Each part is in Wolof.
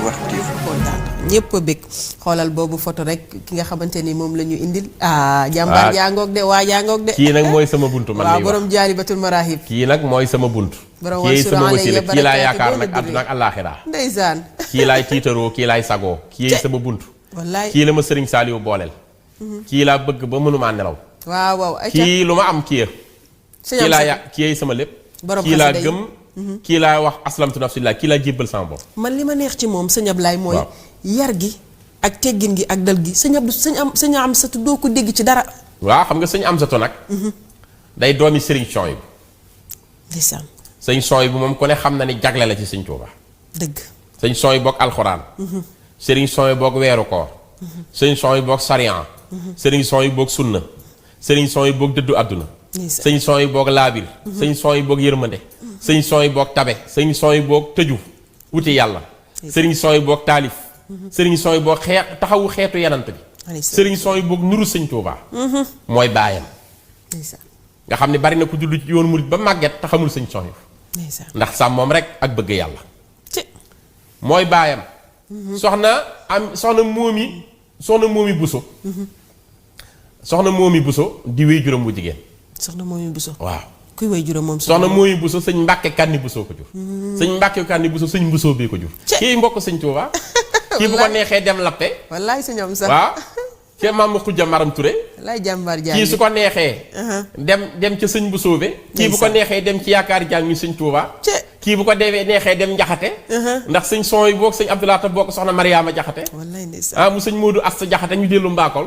waxtu kontaan ñëpp a bëgg xoolal boobu photo rek ki nga xamante ni moom la ñu indil jàmbaar jàngoog de waa jàngoog de kii nag mooy sama buntu man waaw borom jaalibatul marahib kii nag mooy sama buntu borom kii sama wasila kii laay yaakaar nag barakaati àdduna ak àllaaxira ndeysaan kii laay tiitaroo kii laay sagoo kii sama buntu wallaay kii la ma sëriñ Saliou booleel kii laa bëgg ba mënumaa nelaw waaw ay kii lu ma am kii kii laa kii sama lépp kii laa gëm kii laa wax aslamtu nafsillah kii laa jébbal sama bopp man li ma neex ci moom sëñ Ablaye mooy yar gi ak teggin gi ak dal gi sëñ Amsatu doo ko dégg ci dara waaw xam nga sëñ Amsatu nag day doomi sëriñ Souhaïbou ndeysaan sëñ Souhaïbou moom ku ne xam na ni jagle la ci sëñ Tuuba dëgg sëñ Souhaïbou ak alxuraan sëriñ Souhaïbou ak weeru koor sëriñ Souhaïbou ak sariyan sëriñ Souhaïbou ak sunna sëriñ Souhaïbou ak dëddu àdduna sëñ Souhaïbou ak laabir sëñ Souhaïbou ak yërmande sëñ Souhaïbou ak tabe sëñ Souhaïbou ak tëju wuti yàlla sëriñ Souhaïbou ak taalif sëriñ Souhaïbou ak taxawu xeetu yanant bi sëriñ Souhaïbou ak nuru sëñ Tuuba mooy baayam nga xam ne bari na ku judd ci yoonu murit ba màgget te xamul sëñ Souhaïbou ndax sàmm moom rek ak bëgg yàlla mooy baayam soxna moomi buso soxna moomi buso di wéy juróom bu jigéen soxna moomi buso waaw kuy wéy juróom moom soxna moomi buso sëñ Mbàkke Kanni busoo ko jur sëñ Mbàkke Kanni buso sëñ busoo bee ko jur kii mbokk sëñ Tuuba kii bu ko neexee dem lappe wallaay sëñ am sax waaw kii maam ma xujja maram Ture wallaay jàmbaar jàng kii su ko neexee dem ca sëñ busoo be kii bu ko neexee dem ci yaakaar jàng ñu sëñ Tuuba kii bu ko defee neexee dem njaxate ndax sëñ Souhaïbou boog sëñ Abdoulaye bokk soxna Mariama jaxate wallaay ndeysaan mu sëñ Modou Asta jaxate ñu dellu mbaakol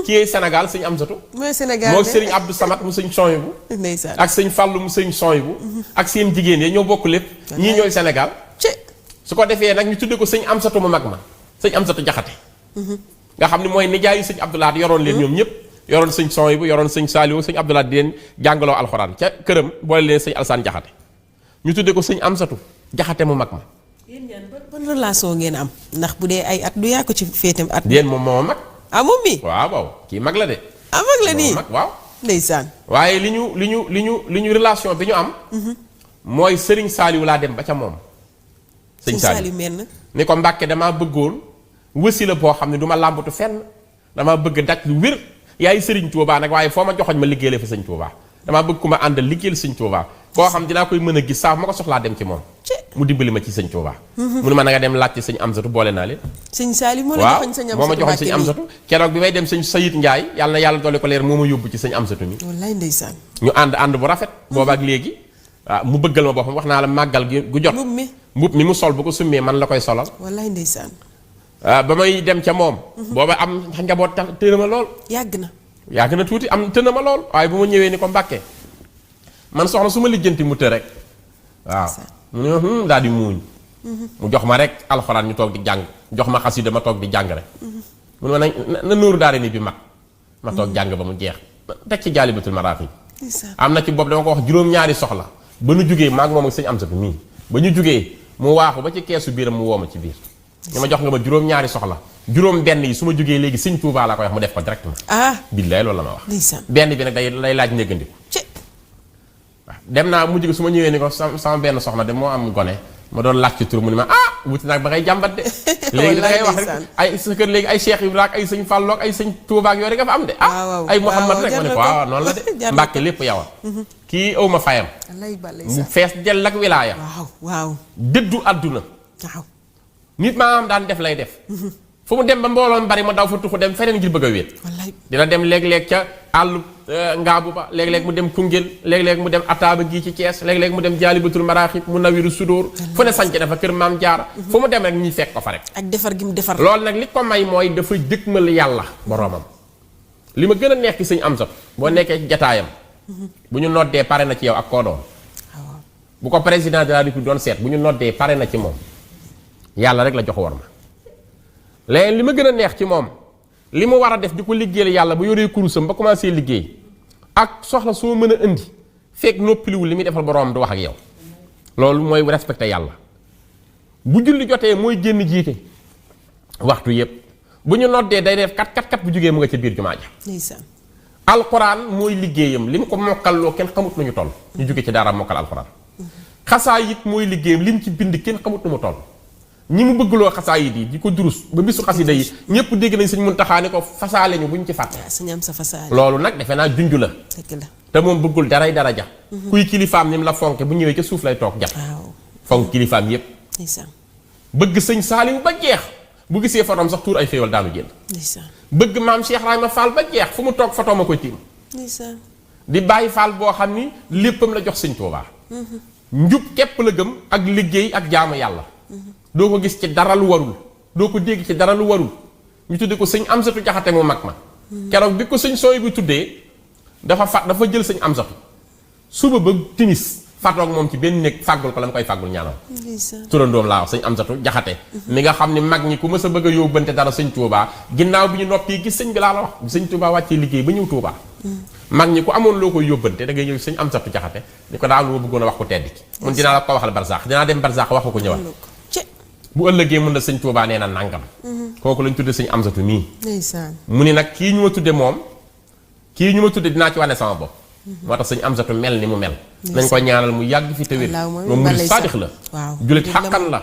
kii Sénégal sëñ Amsatu mooy Sénégal moo sëriñ Abdou Samad mu sëñ Souhaïbou ndeysaan ak sëñ Fàllu mu sëñ Souhaïbou ak seen jigéen yi ñoo bokk lépp ñii ñooy Sénégal su ko defee nag ñu tudde ko sëñ Amsatu mu mag ma sëñ Amsatu jaxate nga xam ne mooy nijaayu sëñ Abdoulaye yoroon leen ñoom ñëpp yoroon sëñ Souhaïbou yoroon sëñ Saliou sëñ Abdoulaye di leen jàngaloo alxuraan ca këram boole leen sëñ Alsaan jaxate ñu tudde ko sëñ Amsatu jaxate mu mag ma yéen ñaan ban relation ngeen am ndax bu dee ay at du yaa ko ci féetam at déen moom moo mag moom mi waaw kii mag la de mag la nii mag waaw ndeysaan waaye li ñu relation bi ñu am mooy sëriñ Saliou laa dem ba ca moom sëñ Saliou mel ni ko Mbàkke damaa bëggoon wësila boo xam ne du ma làmbatu fenn damaa bëgg daj lu wér yaay sëriñ Tuubaa nag waaye foo ma joxoñ ma liggéeyale fa sëñ Tuubaa damaa bëgg ku ma àndal liggéeyal sëñ Tuubaa koo xam dinaa koy mën a gis saa ma ko soxlaa dem ci moom mu dimbali ma ci sëñ Tuubaa mu ne ma na nga dem laajte sëñ Amsatu boole naa leen sëñ Saliou moo la joxoñ sëñ Amsatu moo ma joxoñ sëñ Amsatu keroog bi may dem sëñ Sayid Njaay yàlla na yàlla doole ko leer moo ma yóbbu ci sëñ Amsatu mi wallaay ndeysaan ñu ànd bu rafet boobaak léegi waaw mu bëggal ma boppam wax naa la màggal gi gu jot mbub mi mu sol bu ko summee man la koy solal wallaay ndeysaan ba may dem ca moom booba am njaboot tëna ma lool yàgg na tuuti am tëna ma lool waaye bu ma ñëwee ni ko Mbàkke man soxna su ma lijjanti mu të rek waaw mu ne daal di muuñ mu jox ma rek alxuraan ñu toog di jàng jox ma xasida ma toog di jàng rek mu ne ma na nuuru daare ni bi mag ma toog jàng ba mu jeex teg ci jaalibatul maraaxib am na ci bopp dama ko wax juróom-ñaari soxla ba nu jugee maag moom ak sëñ Amsatu mii ba ñu jugee mu waaxu ba ci keesu biiram mu woo ma ci biir ni ma jox nga ma juróom-ñaari soxla juróom benn yi su ma jugee léegi sëñ Tuubaa laa koy wax mu def ko directement billaay loolu la ma wax benn bi nag day laaj néggandiku waaw dem naa mujj gi su ma ñëwee ni ko sama benn soxna de moo am gone ma doon laaj ci tur mu ni ma wuti nag ba ngay jàmbat de léegi da ngay wax rek ay sa kër léegi ay Cheikh Ibra ak ay sëñ Fallou ak ay sëñ Touba ak yooyu rek nga fa am de ay Mouhamad rek ma ne ko waaw noonu la de Mbàkke lépp yow kii aw ma fayam mu fees dell ak wilaaya dëddu àdduna nit maa am daan def lay def fu mu dem ba mbooloo mi bari ma daw fa tuxu dem feneen ngir bëgg a wéet dina dem léeg-léeg ca àllu ngaabu ba léeg-léeg mu dem Koungheul léeg-léeg mu dem Ataaba gii ci Thiès léeg-léeg mu dem Jaalibatul Maraaxib mu nawiru sudóor fu ne sanc dafa kër Maam Jaara fu mu dem rek ñuy fekk ko fa rek ak defar gi mu defar loolu nag li ko may mooy dafa jëkkmal yàlla boroomam li ma gën a neex ci sëñ Amsatu boo nekkee ci jataayam bu ñu noddee pare na ci yow ak koo doon bu ko président de la République doon seet bu ñu noddee pare na ci moom yàlla rek la jox war ma léegi li ma gën a neex ci moom li mu war a def di ko liggéeyal yàlla ba yoree kurusam ba commencé liggéey ak soxla soo mën a indi fekk noppiliwul li muy defal boroom du wax ak yow loolu mooy respecté yàlla bu julli jotee mooy génn jiite waxtu yépp bu ñu noddee day def kat bu jógee mu nga ca biir jumaa ja alxuraan mooy liggéeyam li mu ko mokkalloo kenn xamut nañu toll ñu jóge ci daara mokkal alxuraan xasaa it mooy liggéeyam li mu ci bind kenn xamut nu mu toll ñi mu bëggloo xasaayid yi di ko durus ba bisu xasida yi ñëpp dégg nañ sëñ Muntaxa ne ko fasaale ñu buñ ci fàtte. sëñ am sa fasaale. loolu nag defe naa junj la. dëgg la te moom bëggul daray daraja. kuy kilifaam ni mu la fonke bu ñëwee ca suuf lay toog jàpp. waaw fonk kilifaam yépp. ndeysaan. bëgg sëñ Saaliw ba jeex bu gisee fotoom sax tuur ay xéewal daanu jël. ndeysaan. bëgg maam Cheikh Rahma Fall ba jeex fu mu toog fotoom a koy tiim. ndeysaan. di bàyyi Fall boo xam ni léppam la jox sëñ Tuubaa. njub képp la gëm ak liggéey ak jaamu yàlla. doo ko gis ci dara lu warul doo ko dégg ci dara lu warul ñu tudde ko sëñ Amsatu Jaxate mu mag ma. keroog bi ko sëñ sooy bu tuddee dafa jël sëñ Amsatu suba ba timis fatoog moom ci benn néeg fàggul ko la mu koy fàggul ñaanal. turandoom laa wax sëñ Amsatu Jaxate mi nga xam ne mag ñi ku mës a bëgg a yóbbante dara sëñ Tuubaa ginnaaw bi ñu noppi gis sëñ bi laa la wax bi sëñ Tuubaa wàccee liggéey ba ñëw Tuubaa. mag ñi ku amoon loo koy yóbbante da ngay ñëw sëñ Amsatu Jaxate ni ko daal lu ma bëggoon a wax ko tedd ki mun dinaa la ko waxal barsaax dinaa dem barsaax waxu ko ñëwal bu ëllëgee mun na sëñ Tuubaa nee na nangam. kooku lañ tudde sëñ Amsatu mii. mu ni nag kii ñu ma tudde moom kii ñu ma tudde dinaa ci wane sama bopp. moo tax sëñ Amsatu mel ni mu mel. nañ ko ñaanal mu yàgg fi te wér. moom murid saadix la. waaw julit xaqan la.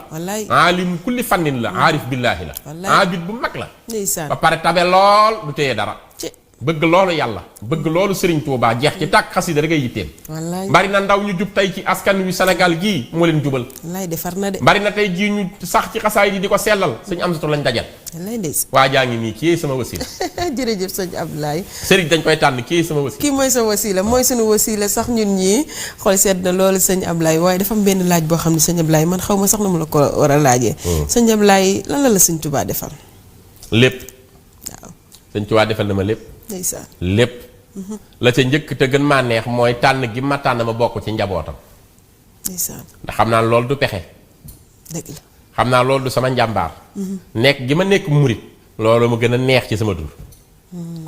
aalim kulli fannin la aarif billaahi la. aabid bu mag la. ba pare tabe lool du téye dara. bëgg loolu yàlla bëgg loolu Serigne Touba jeex ci tàkk xasida rek ay yitteem. bari na ndaw ñu jub tey ci askan wi Sénégal gii moo leen jubal. wallaay defar na de. bari na tey jii ñu sax ci xasaay di ko sellal sëñ Amsatu lañ dajal. wallaay ndeysaan. waa jaa ngi nii kii sama wasila. jërëjëf sëñ Abdoulaye. Serigne dañ koy tànn kii sama wasila. kii mooy sa wasila mooy sunu wasila sax ñun ñii xool seet na loolu sëñ Abdoulaye waaye dafa am benn laaj boo xam ne sëñ Abdoulaye man xaw ma sax na mu la ko war a laajee. sëñ Abdoulaye lan la sëñ Touba defal. lépp. waaw sëñ Touba defal na ma lépp. ndeysaan lépp. la ca njëkk te gën maa neex mooy tànn gi ma tànn ma bokk ci njabootam. ndeysaan ndax xam naa loolu du pexe. dëgg la xam naa loolu du sama njàmbaar. nekk gi ma nekk murit loolu ma gën a neex ci sama tur.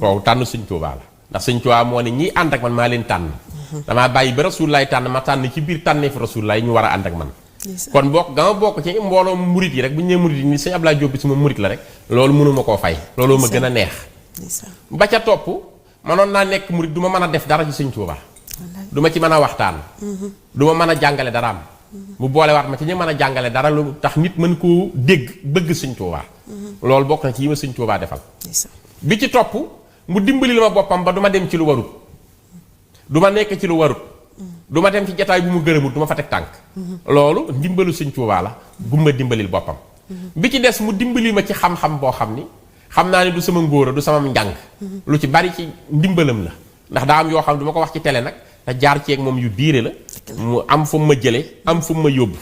kooku tànn sëñ Tuubaa la ndax sëñ Tuubaa moo ne ñii ànd ak man maa leen tànn. damaa bàyyi ba Rasuulullaay tànn ma tànn ci biir tànneefu Rasuulullaay ñu war a ànd ak man. kon bokk ga ma bokk ci mbooloo murit yi rek bu ñu nee murit yi ni sëñ Abdoulaye Diop bi suma murit la rek loolu mënuma koo fay. loolu ma gën a neex. ba ca topp manoon naa nekk murit du ma mën a def dara ci sëñ Tuubaa du ma ci mën a waxtaan. du ma mën a jàngale daraam. mu boolewaat ma ci ñu mën a jàngale dara lu tax nit mën koo dégg bëgg sëñ Tuubaa. loolu bokk na ci yi ma sëñ Tuubaa defal. bi ci topp mu dimbali la ma boppam ba du ma dem ci lu warut. du ma nekk ci lu warut. du ma dem ci jataay bu mu gërëmut du ma fa teg tànk. loolu ndimbalu sëñ Tuubaa la gumma dimbalil boppam. bi ci des mu dimbali ma ci xam-xam boo xam ni xam naa ne du sama ngóora du sama njàng. lu ci bari ci ndimbalam la ndax daa am yoo xam ne du ma ko wax ci télé nag te jaar ceeg moom yu biire la. mu am fu ma jële am fu ma yóbbu.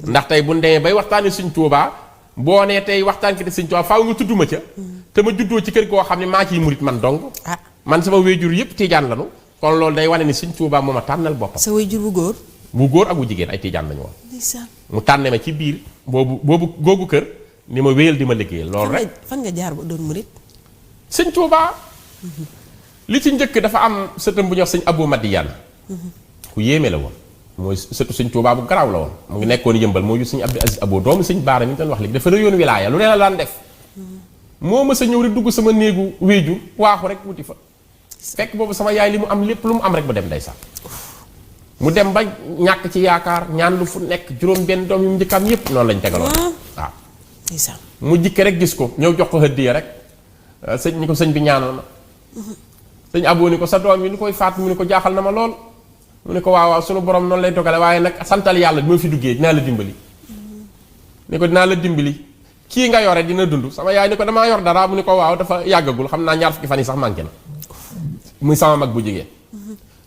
ndax tey bu ñu demee bay waxtaanee sëñ Tuubaa boo nee tey waxtaan ki te sëñ Tuubaa faaw nga tudd ma ca. te ma juddoo ci kër goo xam ne maa ciy murit man dong. man sama wéjur yëpp tiijaan lanu kon loolu day wane ni sëñ Tuubaa moo ma tànnal boppam. sa wéjur bu góor. bu góor ak bu jigéen ay tiijaan lañu woon. mu tànne ma ci biir boobu googu kër ni ma wéyal di ma liggéeyal loolu rek. fan nga jaar ba doon murit. sëñ Tuubaa li ci njëkk dafa am sëtam bu ñuy wax sëñ Abou Madiyane. ku yéeme la woon mooy sëtu sëñ Tuubaa bu garaaw la woon mu ngi nekkoon yëmbal moo yu sëñ Abdou Aziz Abou doomu sëñ Baara mi ñu doon wax léegi dafa rëyoon wilaaya lu ne la daan def. moo ma sa ñëw rek dugg sama néegu wéeju waaxu rek wuti fa. fekk boobu sama yaay li mu am lépp lu mu am rek ba dem ndeysaan mu dem ba ñàkk ci yaakaar ñaan lu fu nekk juróom benn doom yu mu njëkk am yépp noonu lañ tegaloon waaw mu jikke rek gis ko ñëw jox ko hëddiya rek sëñ ni ko sëñ bi ñaanal ma sëñ Aboo ni ko sa doom yi ni koy faat mu ni ko jaaxal na ma lool mu ni ko waaw waaw sunu borom noonu lay dogale waaye nag santal yàlla bi ma fi duggee dinaa la dimbali ni ko dinaa la dimbali kii nga yore dina dund sama yaay ni ko damaa yor dara mu ni ko waaw dafa yàggagul xam naa ñaar fukki fan yi sax manqué na muy sama mag bu jigéen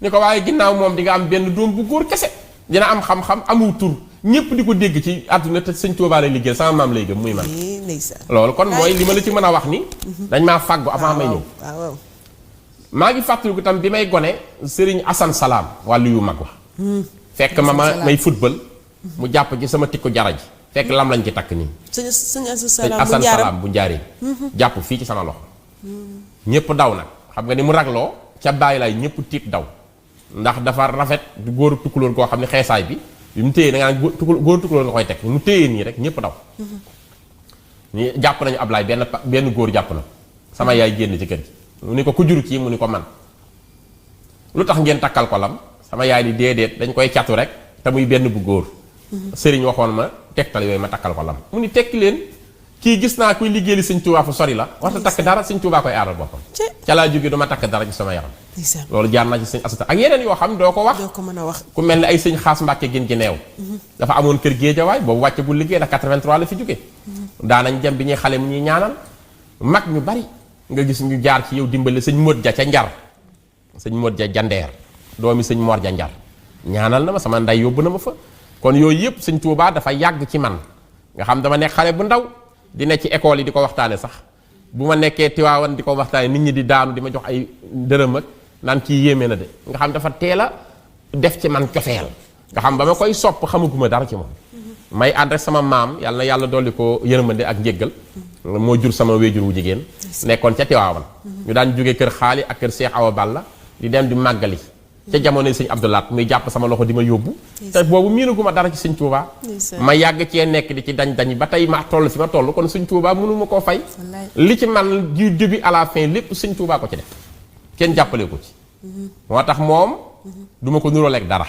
ni ko waaye ginnaaw moom di nga am benn doom bu góor kese dina am xam-xam amul tur ñépp di ko dégg ci àdduna te sëñ Tuubaa lay liggéeyal sama maam lay gëm muy man loolu kon mooy li ma la ci mën a wax ni dañ maa fàggu avant may ñëw maa ngi fàttaliku tam bi may gone Sëriñ Asan Salaam wàllu yu mag wa fekk may football mu jàpp ci sama tikku jara ji fekk lam lañ ci takk nii sëñ Asan Salaam bu njaaree jàpp fii ci sama loxo ñépp daw nag xam nga ni mu ragloo ca bàyyi laay ñëpp tiit daw ndax dafa rafet du góoru tukkulóor goo xam ne xeesaay bi mu téyee da nga naan góoru tukkulóor nga koy teg mu téyee nii rek ñëpp daw ñu jàpp nañu Ablaay benn góor jàpp na sama yaay génn ci kër gi mu ni ko ku juru kii mu ni ko man lu tax ngeen takkal ko lam sama yaay di déedéet dañ koy catu rek te muy benn bu góor sëriñ waxoon ma tegtal yooyu ma takkal ko lam mu ni tekki leen kii gis naa kuy liggéeyali sëñ Tuubaa fu sori la warta takk dara sëñ Tuubaa koy aaral boppam ca laa jóge duma takk dara ci sama yaram loolu jaar naa ci sëñ Asata ak yeneen yoo xam doo ko wax ku mel ni ay sëñ Xaas Mbàkke gën gi neew dafa amoon kër Géejawaay boobu wàcce bu liggéey ndax 83 la fi jóge daanañ dem bi ñuy xale mu ñuy ñaanal mag ñu bari nga gis ñu jaar ci yow dimbali sëñ Móot Ja ca Njar sëñ Móot Ja jandeer doomi sëñ Mor Ja Njar ñaanal na ma sama nday yóbbu na ma fa kon yooyu yëpp sëñ Tuubaa dafa yàgg ci man nga xam dama nekk xale bu ndaw di nekk ci école yi di ko waxtaane sax bu ma nekkee Tiwaawan di ko waxtaane nit ñi di daanu di ma jox ay dërëm ak naan kii yéeme na de nga xam dafa teel a def ci man cofeel nga xam ba ma koy sopp xamaguma dara ci moom may ànd rek sama maam yàlla na yàlla dolli ko yërmande ak njéggal moo jur sama wéjur wu jigéen nekkoon ca Tiwaawan ñu daan jóge kër xaali ak kër Cheikh Awa Balla di dem di màggali ca jamonoy sëñ Abdoulaat muy jàpp sama loxo di ma yóbbu te boobu miinaguma dara ci sëñ Tuubaa ma yàgg cee nekk di ci dañ ba tey ma toll fi ma toll kon sëñ Tuubaa mënuma koo fay li ci man du début à la fin lépp sëñ Tuubaa ko ci def kenn jàppale ko ci moo tax moom duma ko nuróoleeg dara